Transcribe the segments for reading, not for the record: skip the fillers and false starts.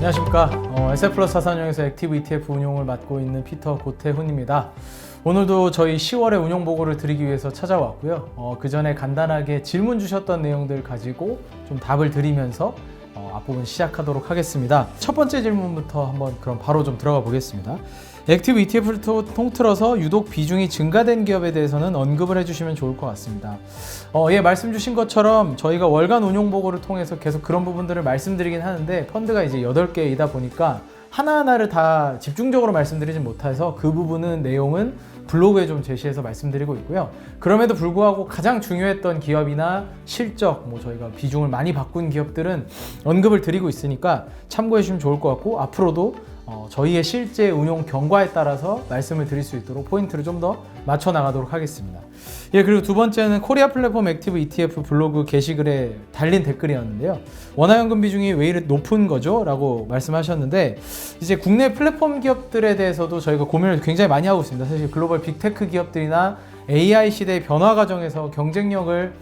안녕하십니까. SF플러스 자산운용에서 액티브 ETF 운용을 맡고 있는 피터 고태훈입니다. 오늘도 저희 10월의 운용 보고를 드리기 위해서 찾아왔고요. 그 전에 간단하게 질문 주셨던 내용들 가지고 좀 답을 드리면서 앞부분 시작하도록 하겠습니다. 첫 번째 질문부터 한번 그럼 바로 좀 들어가 보겠습니다. 액티브 ETF를 통틀어서 유독 비중이 증가된 기업에 대해서는 언급을 해주시면 좋을 것 같습니다. 말씀 주신 것처럼 저희가 월간 운용 보고를 통해서 계속 그런 부분들을 말씀드리긴 하는데 펀드가 이제 8개이다 보니까 하나하나를 다 집중적으로 말씀드리진 못해서 그 부분은 내용은 블로그에 좀 제시해서 말씀드리고 있고요. 그럼에도 불구하고 가장 중요했던 기업이나 실적, 저희가 비중을 많이 바꾼 기업들은 언급을 드리고 있으니까 참고해 주시면 좋을 것 같고, 앞으로도 저희의 실제 운용 경과에 따라서 말씀을 드릴 수 있도록 포인트를 좀 더 맞춰 나가도록 하겠습니다. 그리고 두 번째는 코리아 플랫폼 액티브 ETF 블로그 게시글에 달린 댓글이었는데요. 원화연금 비중이 왜 이렇게 높은 거죠? 라고 말씀하셨는데, 이제 국내 플랫폼 기업들에 대해서도 저희가 고민을 굉장히 많이 하고 있습니다. 사실 글로벌 빅테크 기업들이나 AI 시대의 변화 과정에서 경쟁력을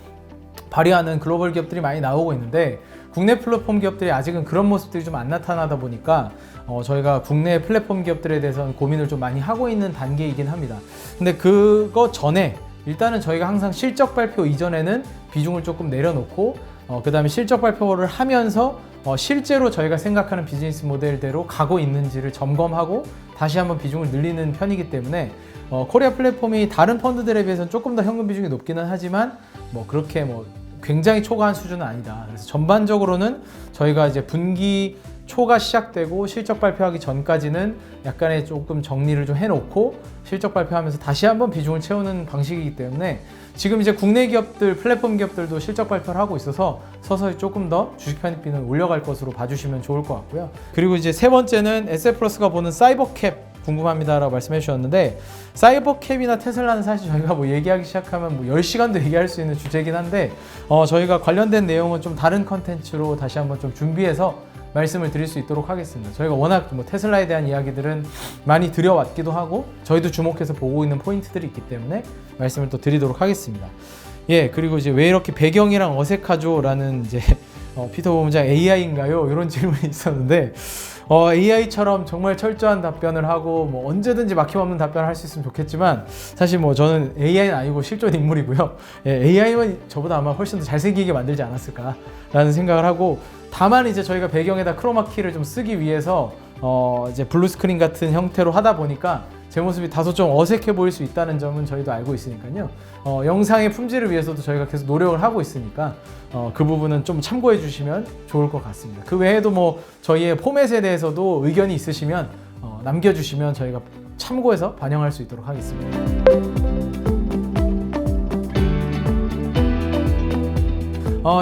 발휘하는 글로벌 기업들이 많이 나오고 있는데, 국내 플랫폼 기업들이 아직은 그런 모습들이 좀 안 나타나다 보니까 저희가 국내 플랫폼 기업들에 대해서는 고민을 좀 많이 하고 있는 단계이긴 합니다. 근데 그거 전에 일단은 저희가 항상 실적 발표 이전에는 비중을 조금 내려놓고 그 다음에 실적 발표를 하면서 실제로 저희가 생각하는 비즈니스 모델대로 가고 있는지를 점검하고 다시 한번 비중을 늘리는 편이기 때문에 코리아 플랫폼이 다른 펀드들에 비해서는 조금 더 현금 비중이 높기는 하지만 그렇게 굉장히 초과한 수준은 아니다. 그래서 전반적으로는 저희가 이제 분기 초가 시작되고 실적 발표하기 전까지는 약간의 조금 정리를 좀 해놓고 실적 발표하면서 다시 한번 비중을 채우는 방식이기 때문에 지금 이제 국내 기업들, 플랫폼 기업들도 실적 발표를 하고 있어서 서서히 조금 더 주식 편입비는 올려갈 것으로 봐주시면 좋을 것 같고요. 그리고 이제 세 번째는 SF플러스가 보는 사이버캡 궁금합니다라고 말씀해 주셨는데, 사이버캡이나 테슬라는 사실 저희가 얘기하기 시작하면 10시간도 얘기할 수 있는 주제이긴 한데 저희가 관련된 내용은 좀 다른 컨텐츠로 다시 한번 좀 준비해서 말씀을 드릴 수 있도록 하겠습니다. 저희가 워낙 테슬라에 대한 이야기들은 많이 드려왔기도 하고 저희도 주목해서 보고 있는 포인트들이 있기 때문에 말씀을 또 드리도록 하겠습니다. 그리고 이제 왜 이렇게 배경이랑 어색하죠? 라는 이제 피터 본부장 AI인가요? 이런 질문이 있었는데 AI처럼 정말 철저한 답변을 하고 언제든지 막힘없는 답변을 할 수 있으면 좋겠지만 사실 저는 AI는 아니고 실존 인물이고요. AI는 저보다 아마 훨씬 더 잘생기게 만들지 않았을까 라는 생각을 하고, 다만 이제 저희가 배경에다 크로마키를 좀 쓰기 위해서 이제 블루 스크린 같은 형태로 하다 보니까 제 모습이 다소 좀 어색해 보일 수 있다는 점은 저희도 알고 있으니까요. 영상의 품질을 위해서도 저희가 계속 노력을 하고 있으니까 그 부분은 좀 참고해 주시면 좋을 것 같습니다. 그 외에도 저희의 포맷에 대해서도 의견이 있으시면 남겨주시면 저희가 참고해서 반영할 수 있도록 하겠습니다.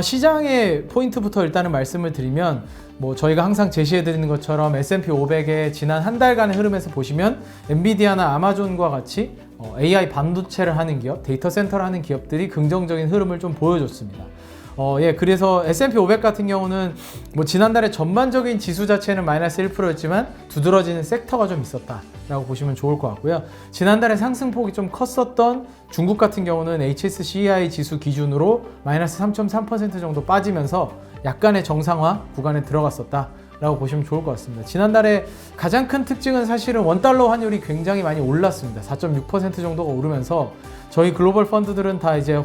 시장의 포인트부터 일단은 말씀을 드리면 저희가 항상 제시해드리는 것처럼 S&P 500의 지난 한 달간의 흐름에서 보시면 엔비디아나 아마존과 같이 AI 반도체를 하는 기업, 데이터 센터를 하는 기업들이 긍정적인 흐름을 좀 보여줬습니다. 그래서 S&P 500 같은 경우는 지난달에 전반적인 지수 자체는 마이너스 1%였지만 두드러지는 섹터가 좀 있었다라고 보시면 좋을 것 같고요. 지난달에 상승폭이 좀 컸었던 중국 같은 경우는 HSCI 지수 기준으로 마이너스 3.3% 정도 빠지면서 약간의 정상화 구간에 들어갔었다라고 보시면 좋을 것 같습니다. 지난달에 가장 큰 특징은 사실은 원달러 환율이 굉장히 많이 올랐습니다. 4.6% 정도가 오르면서 저희 글로벌 펀드들은 다 이제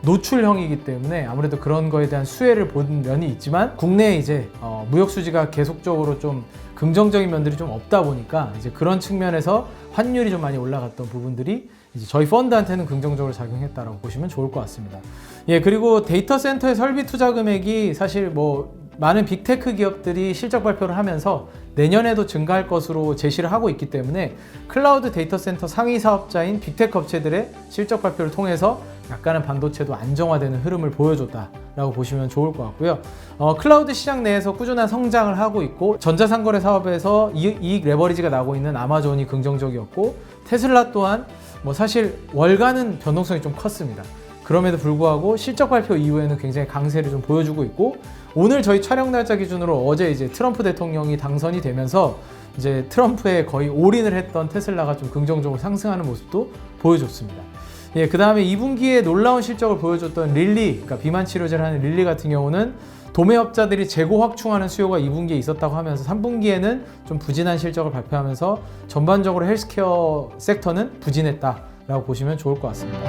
노출형이기 때문에 아무래도 그런 거에 대한 수혜를 본 면이 있지만, 국내에 이제 무역 수지가 계속적으로 좀 긍정적인 면들이 좀 없다 보니까 이제 그런 측면에서 환율이 좀 많이 올라갔던 부분들이 이제 저희 펀드한테는 긍정적으로 작용했다라고 보시면 좋을 것 같습니다. 그리고 데이터 센터의 설비 투자 금액이 사실 많은 빅테크 기업들이 실적 발표를 하면서 내년에도 증가할 것으로 제시를 하고 있기 때문에 클라우드 데이터 센터 상위 사업자인 빅테크 업체들의 실적 발표를 통해서 약간은 반도체도 안정화되는 흐름을 보여줬다라고 보시면 좋을 것 같고요. 클라우드 시장 내에서 꾸준한 성장을 하고 있고, 전자상거래 사업에서 이익 레버리지가 나고 있는 아마존이 긍정적이었고, 테슬라 또한 사실 월간은 변동성이 좀 컸습니다. 그럼에도 불구하고 실적 발표 이후에는 굉장히 강세를 좀 보여주고 있고, 오늘 저희 촬영 날짜 기준으로 어제 이제 트럼프 대통령이 당선이 되면서 이제 트럼프에 거의 올인을 했던 테슬라가 좀 긍정적으로 상승하는 모습도 보여줬습니다. 그 다음에 2분기에 놀라운 실적을 보여줬던 릴리, 그러니까 비만 치료제를 하는 릴리 같은 경우는 도매업자들이 재고 확충하는 수요가 2분기에 있었다고 하면서 3분기에는 좀 부진한 실적을 발표하면서 전반적으로 헬스케어 섹터는 부진했다라고 보시면 좋을 것 같습니다.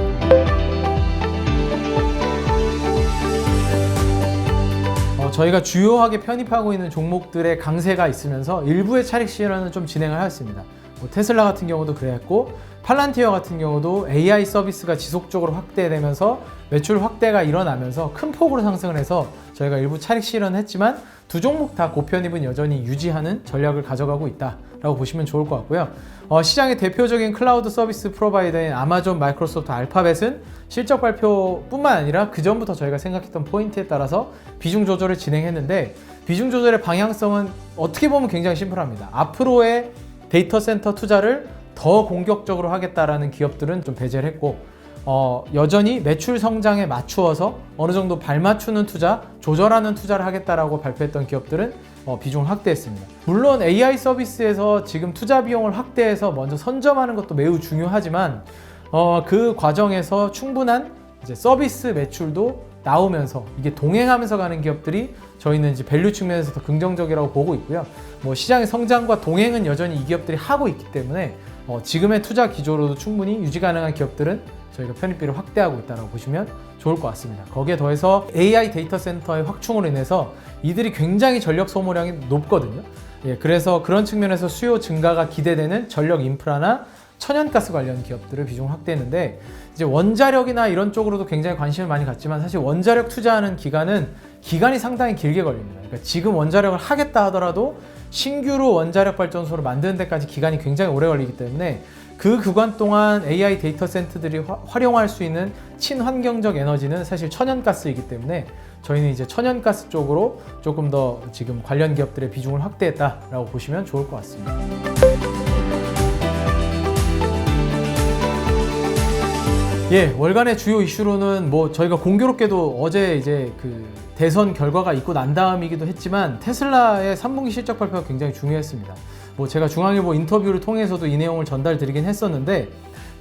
저희가 주요하게 편입하고 있는 종목들의 강세가 있으면서 일부의 차익 실현은 좀 진행을 하였습니다. 테슬라 같은 경우도 그랬고 팔란티어 같은 경우도 AI 서비스가 지속적으로 확대되면서 매출 확대가 일어나면서 큰 폭으로 상승을 해서 저희가 일부 차익 실현을 했지만 두 종목 다 고편입은 여전히 유지하는 전략을 가져가고 있다라고 보시면 좋을 것 같고요. 시장의 대표적인 클라우드 서비스 프로바이더인 아마존, 마이크로소프트, 알파벳은 실적 발표뿐만 아니라 그 전부터 저희가 생각했던 포인트에 따라서 비중 조절을 진행했는데 비중 조절의 방향성은 어떻게 보면 굉장히 심플합니다. 앞으로의 데이터 센터 투자를 더 공격적으로 하겠다라는 기업들은 좀 배제를 했고 여전히 매출 성장에 맞추어서 어느 정도 발맞추는 투자, 조절하는 투자를 하겠다라고 발표했던 기업들은 비중을 확대했습니다. 물론 AI 서비스에서 지금 투자 비용을 확대해서 먼저 선점하는 것도 매우 중요하지만 그 과정에서 충분한 이제 서비스 매출도 나오면서 이게 동행하면서 가는 기업들이 저희는 이제 밸류 측면에서 더 긍정적이라고 보고 있고요. 시장의 성장과 동행은 여전히 이 기업들이 하고 있기 때문에 지금의 투자 기조로도 충분히 유지 가능한 기업들은 저희가 편입비를 확대하고 있다고 보시면 좋을 것 같습니다. 거기에 더해서 AI 데이터 센터의 확충으로 인해서 이들이 굉장히 전력 소모량이 높거든요. 그래서 그런 측면에서 수요 증가가 기대되는 전력 인프라나 천연가스 관련 기업들을 비중을 확대했는데 이제 원자력이나 이런 쪽으로도 굉장히 관심을 많이 갖지만 사실 원자력 투자하는 기간이 상당히 길게 걸립니다. 그러니까 지금 원자력을 하겠다 하더라도 신규로 원자력 발전소를 만드는 데까지 기간이 굉장히 오래 걸리기 때문에 그 구간 동안 AI 데이터 센터들이 활용할 수 있는 친환경적 에너지는 사실 천연가스이기 때문에 저희는 이제 천연가스 쪽으로 조금 더 지금 관련 기업들의 비중을 확대했다라고 보시면 좋을 것 같습니다. 월간의 주요 이슈로는 저희가 공교롭게도 어제 이제 그 대선 결과가 있고 난 다음이기도 했지만 테슬라의 3분기 실적 발표가 굉장히 중요했습니다. 제가 중앙일보 인터뷰를 통해서도 이 내용을 전달드리긴 했었는데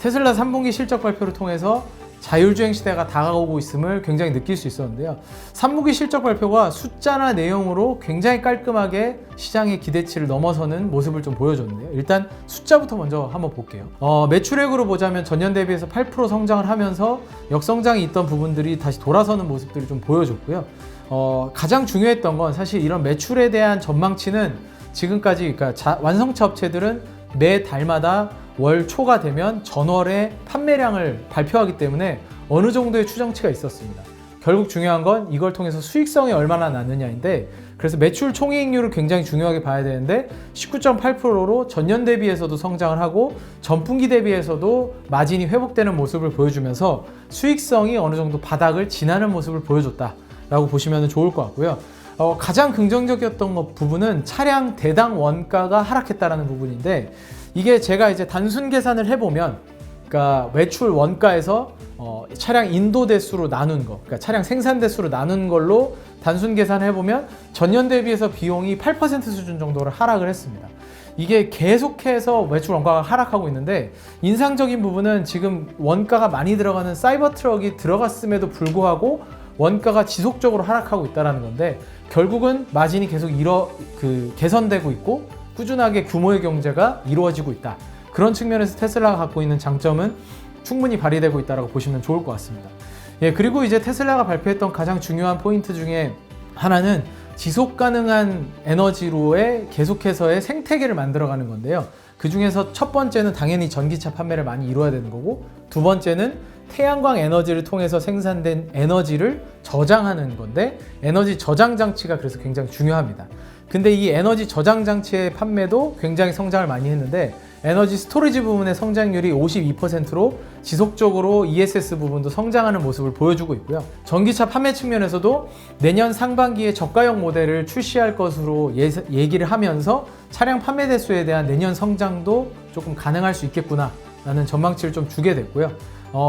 테슬라 3분기 실적 발표를 통해서 자율주행 시대가 다가오고 있음을 굉장히 느낄 수 있었는데요. 3분기 실적 발표가 숫자나 내용으로 굉장히 깔끔하게 시장의 기대치를 넘어서는 모습을 좀 보여줬는데요. 일단 숫자부터 먼저 한번 볼게요. 매출액으로 보자면 전년 대비해서 8% 성장을 하면서 역성장이 있던 부분들이 다시 돌아서는 모습들이 좀 보여줬고요. 가장 중요했던 건 사실 이런 매출에 대한 전망치는 지금까지 그러니까 완성차 업체들은 매 달마다 월 초가 되면 전월의 판매량을 발표하기 때문에 어느 정도의 추정치가 있었습니다. 결국 중요한 건 이걸 통해서 수익성이 얼마나 났느냐인데 그래서 매출 총이익률을 굉장히 중요하게 봐야 되는데 19.8%로 전년 대비해서도 성장을 하고 전분기 대비해서도 마진이 회복되는 모습을 보여주면서 수익성이 어느 정도 바닥을 지나는 모습을 보여줬다라고 보시면 좋을 것 같고요. 가장 긍정적이었던 부분은 차량 대당 원가가 하락했다는 부분인데 이게 제가 이제 단순 계산을 해보면 그러니까 매출 원가에서 차량 인도 대수로 나눈 거, 그러니까 차량 생산 대수로 나눈 걸로 단순 계산을 해보면 전년 대비해서 비용이 8% 수준 정도를 하락을 했습니다. 이게 계속해서 매출 원가가 하락하고 있는데 인상적인 부분은 지금 원가가 많이 들어가는 사이버 트럭이 들어갔음에도 불구하고 원가가 지속적으로 하락하고 있다는 건데 결국은 마진이 계속 개선되고 있고 꾸준하게 규모의 경제가 이루어지고 있다. 그런 측면에서 테슬라가 갖고 있는 장점은 충분히 발휘되고 있다고 보시면 좋을 것 같습니다. 그리고 이제 테슬라가 발표했던 가장 중요한 포인트 중에 하나는 지속 가능한 에너지로의 계속해서의 생태계를 만들어가는 건데요. 그 중에서 첫 번째는 당연히 전기차 판매를 많이 이루어야 되는 거고 두 번째는 태양광 에너지를 통해서 생산된 에너지를 저장하는 건데 에너지 저장 장치가 그래서 굉장히 중요합니다. 근데 이 에너지 저장 장치의 판매도 굉장히 성장을 많이 했는데 에너지 스토리지 부분의 성장률이 52%로 지속적으로 ESS 부분도 성장하는 모습을 보여주고 있고요. 전기차 판매 측면에서도 내년 상반기에 저가형 모델을 출시할 것으로 얘기를 하면서 차량 판매 대수에 대한 내년 성장도 조금 가능할 수 있겠구나 라는 전망치를 좀 주게 됐고요.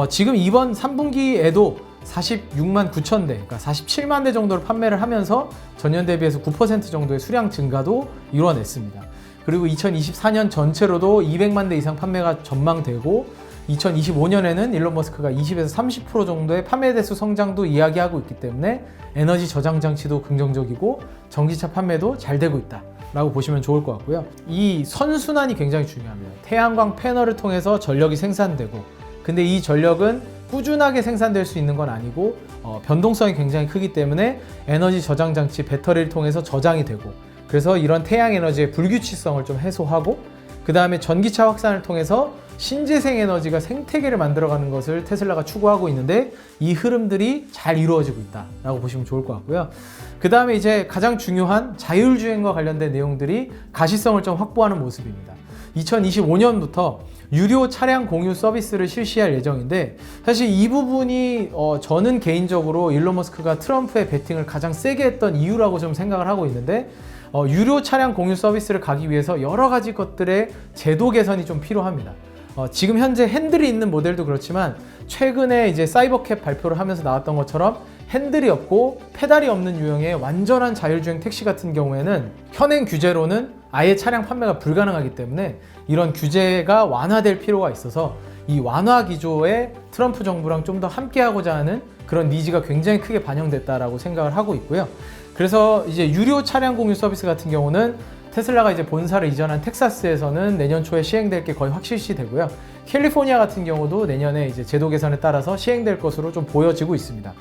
지금 이번 3분기에도 46만 9천 대, 그러니까 47만 대 정도를 판매를 하면서 전년 대비해서 9% 정도의 수량 증가도 이뤄냈습니다. 그리고 2024년 전체로도 200만 대 이상 판매가 전망되고 2025년에는 일론 머스크가 20에서 30% 정도의 판매 대수 성장도 이야기하고 있기 때문에 에너지 저장 장치도 긍정적이고 전기차 판매도 잘 되고 있다 라고 보시면 좋을 것 같고요. 이 선순환이 굉장히 중요합니다. 태양광 패널을 통해서 전력이 생산되고, 근데 이 전력은 꾸준하게 생산될 수 있는 건 아니고 변동성이 굉장히 크기 때문에 에너지 저장 장치 배터리를 통해서 저장이 되고, 그래서 이런 태양 에너지의 불규칙성을 좀 해소하고, 그 다음에 전기차 확산을 통해서 신재생 에너지가 생태계를 만들어가는 것을 테슬라가 추구하고 있는데, 이 흐름들이 잘 이루어지고 있다라고 보시면 좋을 것 같고요. 그 다음에 이제 가장 중요한 자율주행과 관련된 내용들이 가시성을 좀 확보하는 모습입니다. 2025년부터 유료 차량 공유 서비스를 실시할 예정인데, 사실 이 부분이 저는 개인적으로 일론 머스크가 트럼프의 배팅을 가장 세게 했던 이유라고 좀 생각을 하고 있는데, 유료 차량 공유 서비스를 가기 위해서 여러 가지 것들의 제도 개선이 좀 필요합니다. 지금 현재 핸들이 있는 모델도 그렇지만, 최근에 이제 사이버캡 발표를 하면서 나왔던 것처럼 핸들이 없고 페달이 없는 유형의 완전한 자율주행 택시 같은 경우에는 현행 규제로는 아예 차량 판매가 불가능하기 때문에 이런 규제가 완화될 필요가 있어서 이 완화 기조에 트럼프 정부랑 좀 더 함께하고자 하는 그런 니즈가 굉장히 크게 반영됐다라고 생각을 하고 있고요. 그래서 이제 유료 차량 공유 서비스 같은 경우는 테슬라가 이제 본사를 이전한 텍사스에서는 내년 초에 시행될 게 거의 확실시 되고요. 캘리포니아 같은 경우도 내년에 이제 제도 개선에 따라서 시행될 것으로 좀 보여지고 있습니다.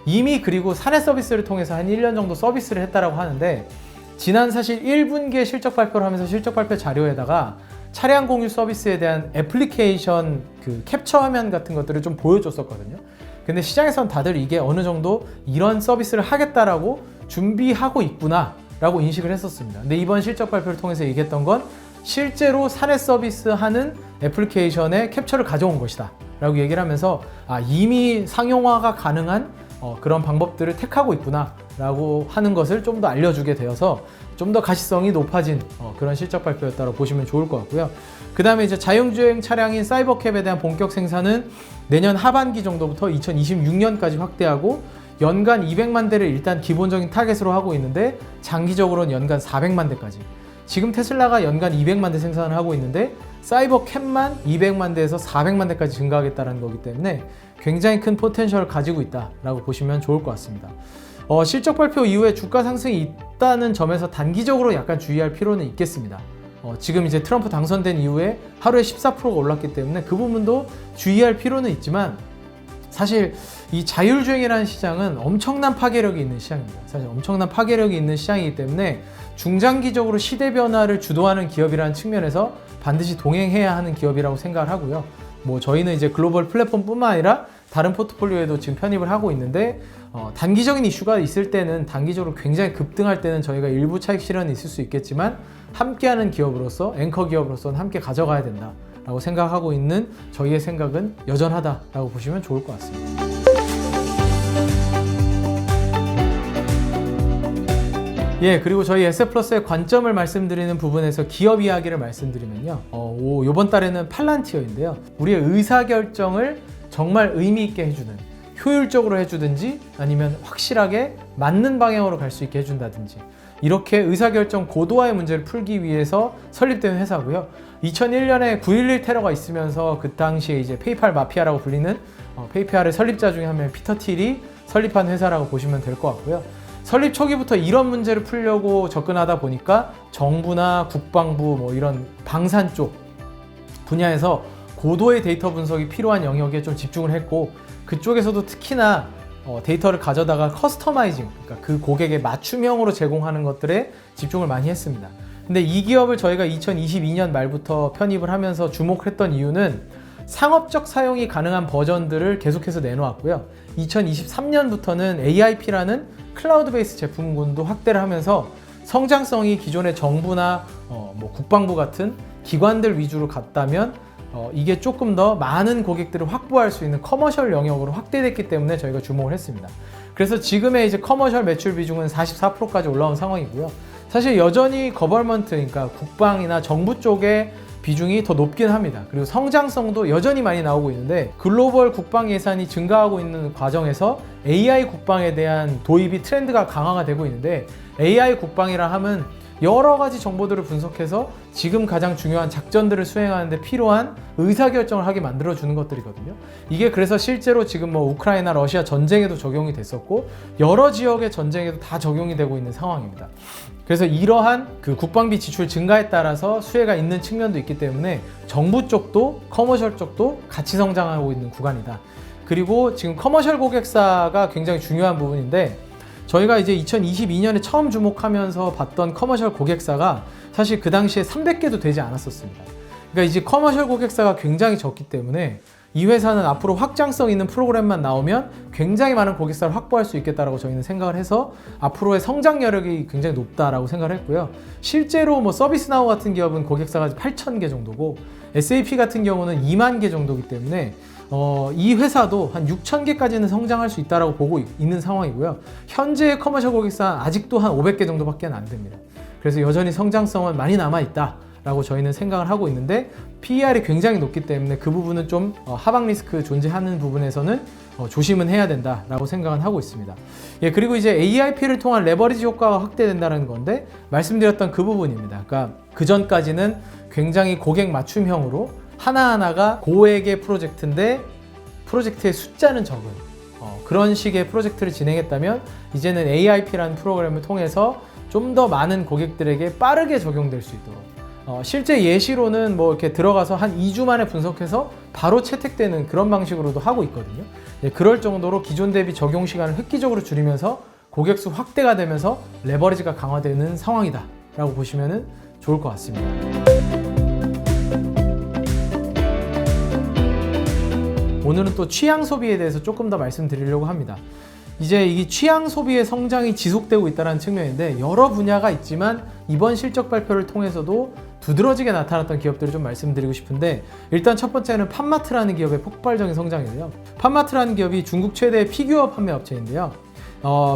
이미 그리고 사내 서비스를 통해서 한 1년 정도 서비스를 했다라고 하는데, 지난 사실 1분기에 실적 발표를 하면서 실적 발표 자료에다가 차량 공유 서비스에 대한 애플리케이션 그 캡처 화면 같은 것들을 좀 보여줬었거든요. 근데 시장에서는 다들 이게 어느 정도 이런 서비스를 하겠다라고 준비하고 있구나 라고 인식을 했었습니다. 근데 이번 실적 발표를 통해서 얘기했던 건 실제로 사내 서비스 하는 애플리케이션의 캡처를 가져온 것이다 라고 얘기를 하면서, 이미 상용화가 가능한 그런 방법들을 택하고 있구나 라고 하는 것을 좀 더 알려주게 되어서 좀 더 가시성이 높아진 그런 실적 발표였다고 보시면 좋을 것 같고요. 그 다음에 이제 자율주행 차량인 사이버캡에 대한 본격 생산은 내년 하반기 정도부터 2026년까지 확대하고, 연간 200만 대를 일단 기본적인 타겟으로 하고 있는데, 장기적으로는 연간 400만 대까지. 지금 테슬라가 연간 200만 대 생산을 하고 있는데 사이버캡만 200만 대에서 400만 대까지 증가하겠다는 거기 때문에 굉장히 큰 포텐셜을 가지고 있다라고 보시면 좋을 것 같습니다. 실적 발표 이후에 주가 상승이 있다는 점에서 단기적으로 약간 주의할 필요는 있겠습니다. 지금 이제 트럼프 당선된 이후에 하루에 14%가 올랐기 때문에 그 부분도 주의할 필요는 있지만, 사실 이 자율주행이라는 시장은 엄청난 파괴력이 있는 시장입니다. 사실 엄청난 파괴력이 있는 시장이기 때문에 중장기적으로 시대 변화를 주도하는 기업이라는 측면에서 반드시 동행해야 하는 기업이라고 생각을 하고요. 뭐 저희는 이제 글로벌 플랫폼뿐만 아니라 다른 포트폴리오에도 지금 편입을 하고 있는데, 단기적인 이슈가 있을 때는, 단기적으로 굉장히 급등할 때는 저희가 일부 차익 실현이 있을 수 있겠지만, 함께하는 기업으로서, 앵커 기업으로서는 함께 가져가야 된다 라고 생각하고 있는 저희의 생각은 여전하다라고 보시면 좋을 것 같습니다. 그리고 저희 에셋플러스의 관점을 말씀드리는 부분에서 기업 이야기를 말씀드리면요, 이번 달에는 팔란티어인데요, 우리의 의사결정을 정말 의미 있게 해주는, 효율적으로 해주든지 아니면 확실하게 맞는 방향으로 갈 수 있게 해준다든지, 이렇게 의사결정 고도화의 문제를 풀기 위해서 설립된 회사고요. 2001년에 9.11 테러가 있으면서 그 당시에 이제 페이팔 마피아라고 불리는 페이팔의 설립자 중에 한 명 피터 틸이 설립한 회사라고 보시면 될 것 같고요. 설립 초기부터 이런 문제를 풀려고 접근하다 보니까 정부나 국방부 뭐 이런 방산 쪽 분야에서 고도의 데이터 분석이 필요한 영역에 좀 집중을 했고, 그쪽에서도 특히나 데이터를 가져다가 커스터마이징, 그러니까 그 고객의 맞춤형으로 제공하는 것들에 집중을 많이 했습니다. 근데 이 기업을 저희가 2022년 말부터 편입을 하면서 주목했던 이유는 상업적 사용이 가능한 버전들을 계속해서 내놓았고요. 2023년부터는 AIP라는 클라우드 베이스 제품군도 확대를 하면서 성장성이 기존의 정부나 뭐 국방부 같은 기관들 위주로 갔다면 이게 조금 더 많은 고객들을 확보할 수 있는 커머셜 영역으로 확대됐기 때문에 저희가 주목을 했습니다. 그래서 지금의 이제 커머셜 매출 비중은 44%까지 올라온 상황이고요. 사실 여전히 거버먼트, 그러니까 국방이나 정부 쪽의 비중이 더 높긴 합니다. 그리고 성장성도 여전히 많이 나오고 있는데, 글로벌 국방 예산이 증가하고 있는 과정에서 AI 국방에 대한 도입이 트렌드가 강화가 되고 있는데, AI 국방이라 하면 여러 가지 정보들을 분석해서 지금 가장 중요한 작전들을 수행하는 데 필요한 의사결정을 하게 만들어주는 것들이거든요. 이게 그래서 실제로 지금 뭐 우크라이나, 러시아 전쟁에도 적용이 됐었고 여러 지역의 전쟁에도 다 적용이 되고 있는 상황입니다. 그래서 이러한 그 국방비 지출 증가에 따라서 수혜가 있는 측면도 있기 때문에 정부 쪽도 커머셜 쪽도 같이 성장하고 있는 구간이다. 그리고 지금 커머셜 고객사가 굉장히 중요한 부분인데 저희가 이제 2022년에 처음 주목하면서 봤던 커머셜 고객사가 사실 그 당시에 300개도 되지 않았었습니다. 그러니까 이제 커머셜 고객사가 굉장히 적기 때문에 이 회사는 앞으로 확장성 있는 프로그램만 나오면 굉장히 많은 고객사를 확보할 수 있겠다라고 저희는 생각을 해서 앞으로의 성장 여력이 굉장히 높다라고 생각을 했고요. 실제로 뭐 서비스나우 같은 기업은 고객사가 8,000개 정도고 SAP 같은 경우는 2만 개 정도이기 때문에 이 회사도 한 6,000개까지는 성장할 수 있다고 보고 있는 상황이고요. 현재의 커머셜 고객사 아직도 한 500개 정도밖에 안 됩니다. 그래서 여전히 성장성은 많이 남아있다라고 저희는 생각을 하고 있는데 PER이 굉장히 높기 때문에 그 부분은 좀 하방 리스크 존재하는 부분에서는 조심은 해야 된다라고 생각은 하고 있습니다. 예, 그리고 이제 AIP를 통한 레버리지 효과가 확대된다는 건데 말씀드렸던 그 부분입니다. 그러니까 그 전까지는 굉장히 고객 맞춤형으로 하나하나가 고액의 프로젝트인데 프로젝트의 숫자는 적은 그런 식의 프로젝트를 진행했다면 이제는 AIP라는 프로그램을 통해서 좀 더 많은 고객들에게 빠르게 적용될 수 있도록 실제 예시로는 뭐 이렇게 들어가서 한 2주 만에 분석해서 바로 채택되는 그런 방식으로도 하고 있거든요. 예, 그럴 정도로 기존 대비 적용 시간을 획기적으로 줄이면서 고객 수 확대가 되면서 레버리지가 강화되는 상황이다 라고 보시면 좋을 것 같습니다. 오늘은 또 취향 소비에 대해서 조금 더 말씀드리려고 합니다. 이제 이 취향 소비의 성장이 지속되고 있다는 측면인데 여러 분야가 있지만 이번 실적 발표를 통해서도 두드러지게 나타났던 기업들을 좀 말씀드리고 싶은데 일단 첫 번째는 팜마트라는 기업의 폭발적인 성장이에요. 팜마트라는 기업이 중국 최대의 피규어 판매 업체인데요.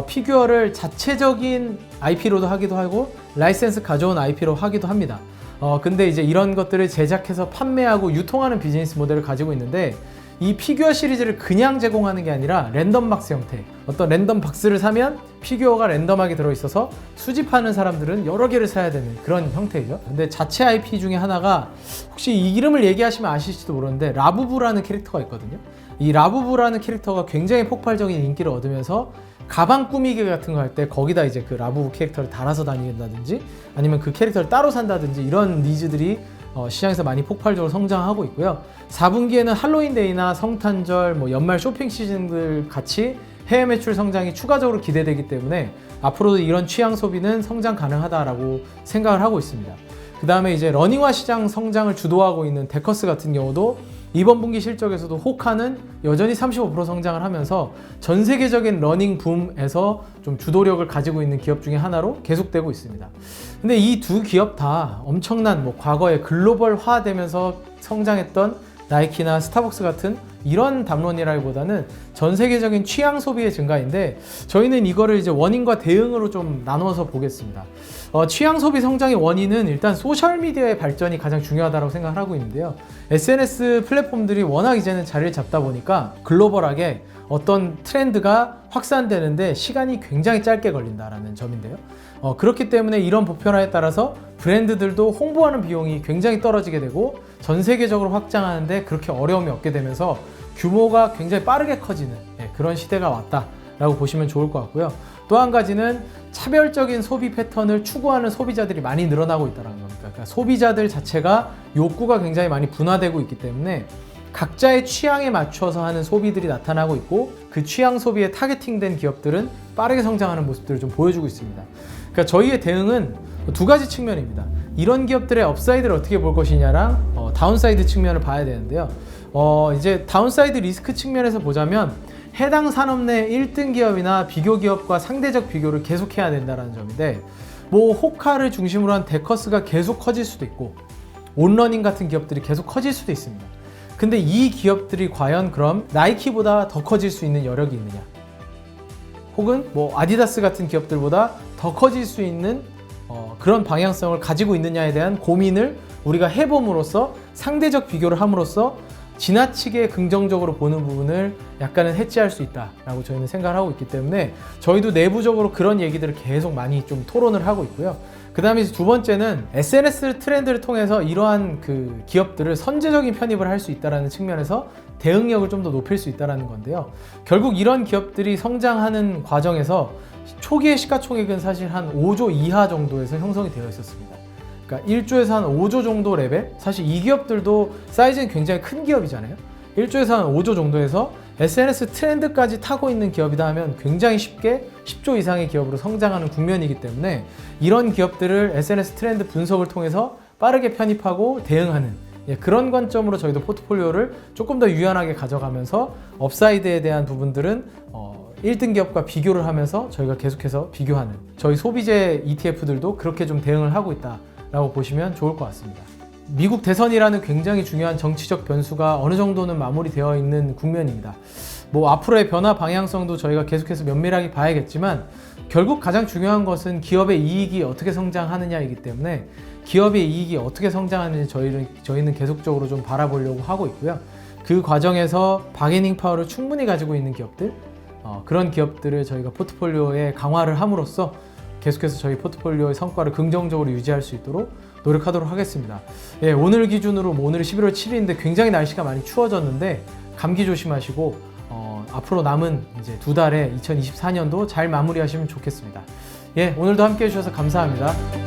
피규어를 자체적인 IP로도 하기도 하고 라이센스 가져온 IP로 하기도 합니다. 근데 이제 이런 것들을 제작해서 판매하고 유통하는 비즈니스 모델을 가지고 있는데 이 피규어 시리즈를 그냥 제공하는 게 아니라 랜덤 박스 형태, 어떤 랜덤 박스를 사면 피규어가 랜덤하게 들어있어서 수집하는 사람들은 여러 개를 사야 되는 그런 형태죠. 근데 자체 IP 중에 하나가 혹시 이 이름을 얘기하시면 아실지도 모르는데 라부부라는 캐릭터가 있거든요. 이 라부부라는 캐릭터가 굉장히 폭발적인 인기를 얻으면서 가방 꾸미기 같은 거 할 때 거기다 이제 그 라부부 캐릭터를 달아서 다닌다든지 아니면 그 캐릭터를 따로 산다든지 이런 니즈들이 시장에서 많이 폭발적으로 성장하고 있고요. 4분기에는 할로윈데이나 성탄절, 연말 쇼핑 시즌들 같이 해외 매출 성장이 추가적으로 기대되기 때문에 앞으로도 이런 취향 소비는 성장 가능하다라고 생각을 하고 있습니다. 그 다음에 이제 러닝화 시장 성장을 주도하고 있는 데커스 같은 경우도 이번 분기 실적에서도 호카는 여전히 35% 성장을 하면서 전 세계적인 러닝 붐에서 좀 주도력을 가지고 있는 기업 중에 하나로 계속되고 있습니다. 근데 이 두 기업 다 엄청난 과거에 글로벌화 되면서 성장했던 나이키나 스타벅스 같은 이런 담론이라기보다는 전 세계적인 취향 소비의 증가인데 저희는 이거를 이제 원인과 대응으로 좀 나눠서 보겠습니다. 취향 소비 성장의 원인은 일단 소셜미디어의 발전이 가장 중요하다고 생각을 하고 있는데요. SNS 플랫폼들이 워낙 이제는 자리를 잡다 보니까 글로벌하게 어떤 트렌드가 확산되는데 시간이 굉장히 짧게 걸린다라는 점인데요. 그렇기 때문에 이런 보편화에 따라서 브랜드들도 홍보하는 비용이 굉장히 떨어지게 되고 전 세계적으로 확장하는데 그렇게 어려움이 없게 되면서 규모가 굉장히 빠르게 커지는 그런 시대가 왔다라고 보시면 좋을 것 같고요. 또 한 가지는 차별적인 소비 패턴을 추구하는 소비자들이 많이 늘어나고 있다는 겁니다. 그러니까 소비자들 자체가 욕구가 굉장히 많이 분화되고 있기 때문에 각자의 취향에 맞춰서 하는 소비들이 나타나고 있고 그 취향 소비에 타겟팅된 기업들은 빠르게 성장하는 모습들을 좀 보여주고 있습니다. 그러니까 저희의 대응은 두 가지 측면입니다. 이런 기업들의 업사이드를 어떻게 볼 것이냐랑 다운사이드 측면을 봐야 되는데요. 이제 다운사이드 리스크 측면에서 보자면 해당 산업 내 1등 기업이나 비교 기업과 상대적 비교를 계속해야 된다는 점인데 호카를 중심으로 한 데커스가 계속 커질 수도 있고 온러닝 같은 기업들이 계속 커질 수도 있습니다. 근데 이 기업들이 과연 그럼 나이키보다 더 커질 수 있는 여력이 있느냐, 혹은 아디다스 같은 기업들보다 더 커질 수 있는 그런 방향성을 가지고 있느냐에 대한 고민을 우리가 해봄으로써 상대적 비교를 함으로써 지나치게 긍정적으로 보는 부분을 약간은 해지할 수 있다라고 저희는 생각을 하고 있기 때문에 저희도 내부적으로 그런 얘기들을 계속 많이 좀 토론을 하고 있고요. 그 다음에 두 번째는 SNS 트렌드를 통해서 이러한 그 기업들을 선제적인 편입을 할 수 있다는 측면에서 대응력을 좀 더 높일 수 있다는 건데요. 결국 이런 기업들이 성장하는 과정에서 초기의 시가총액은 사실 한 5조 이하 정도에서 형성이 되어 있었습니다. 그러니까 1조에서 한 5조 정도 레벨? 사실 이 기업들도 사이즈는 굉장히 큰 기업이잖아요. 1조에서 한 5조 정도에서 SNS 트렌드까지 타고 있는 기업이다 하면 굉장히 쉽게 10조 이상의 기업으로 성장하는 국면이기 때문에 이런 기업들을 SNS 트렌드 분석을 통해서 빠르게 편입하고 대응하는 그런 관점으로 저희도 포트폴리오를 조금 더 유연하게 가져가면서 업사이드에 대한 부분들은 1등 기업과 비교를 하면서 저희가 계속해서 비교하는 저희 소비재 ETF들도 그렇게 좀 대응을 하고 있다라고 보시면 좋을 것 같습니다. 미국 대선이라는 굉장히 중요한 정치적 변수가 어느 정도는 마무리되어 있는 국면입니다. 뭐 앞으로의 변화 방향성도 저희가 계속해서 면밀하게 봐야겠지만 결국 가장 중요한 것은 기업의 이익이 어떻게 성장하느냐이기 때문에 기업의 이익이 어떻게 성장하는지 저희는 계속적으로 좀 바라보려고 하고 있고요. 그 과정에서 바게닝 파워를 충분히 가지고 있는 기업들, 그런 기업들을 저희가 포트폴리오에 강화를 함으로써 계속해서 저희 포트폴리오의 성과를 긍정적으로 유지할 수 있도록 노력하도록 하겠습니다. 예, 오늘 기준으로 오늘이 11월 7일인데 굉장히 날씨가 많이 추워졌는데 감기 조심하시고 앞으로 남은 이제 2달에 2024년도 잘 마무리하시면 좋겠습니다. 예, 오늘도 함께 해주셔서 감사합니다.